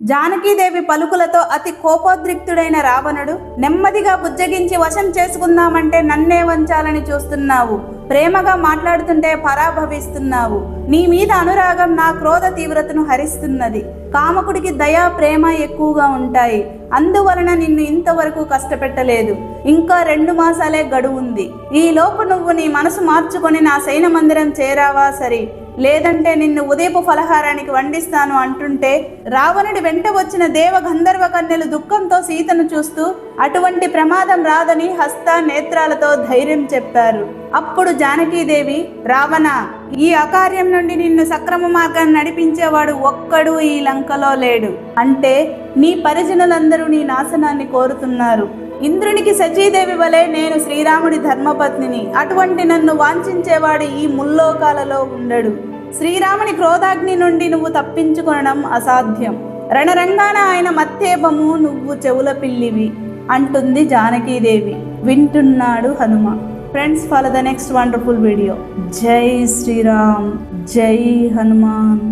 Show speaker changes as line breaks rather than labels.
జానకీదేవి పలుకులతో అతి కోపోద్రిక్తుడైన రావణుడు నెమ్మదిగా బుజ్జగించి వశం చేసుకుందామంటే నన్నే వంచాలని చూస్తున్నావు, ప్రేమగా మాట్లాడుతుంటే పరాభవిస్తున్నావు, నీ మీద అనురాగం నా క్రోధ తీవ్రతను హరిస్తున్నది, కామకుడికి దయా ప్రేమ ఎక్కువగా ఉంటాయి, అందువలన నిన్ను ఇంతవరకు కష్టపెట్టలేదు, ఇంకా 2 మాసాలే గడువు ఉంది, ఈలోపు నువ్వు నీ మనసు మార్చుకొని నా సైన మందిరం చేరావా సరి, లేదంటే నిన్ను ఉదయపు ఫలహారానికి వండిస్తాను అంటుంటే రావణుడి వెంట వచ్చిన దేవ గంధర్వ కన్యలు దుఃఖంతో సీతను చూస్తూ అటువంటి ప్రమాదం రాదని హస్త నేత్రాలతో ధైర్యం చెప్పారు. అప్పుడు జానకీదేవి, రావణ, ఈ అకార్యం నుండి నిన్ను సక్రమ మార్గాన్ని నడిపించేవాడు ఒక్కడు ఈ లంకలో లేడు, అంటే నీ పరిజనులందరూ నీ నాశనాన్ని కోరుతున్నారు. ఇంద్రునికి శచీదేవి వలె నేను శ్రీరాముడి ధర్మపత్నిని, అటువంటి నన్ను వాంఛించేవాడు ఈ ముల్లోకాలలో ఉండడు. శ్రీరాముని క్రోధాగ్ని నుండి నువ్వు తప్పించుకొనడం అసాధ్యం, రణరంగాన ఆయన మత్తేపము, నువ్వు చెవుల పిల్లివి అంటుంది జానకీదేవి. వింటున్నాడు Hanuma. Friends, follow the next wonderful video. జై శ్రీరామ్, జై హనుమాన్.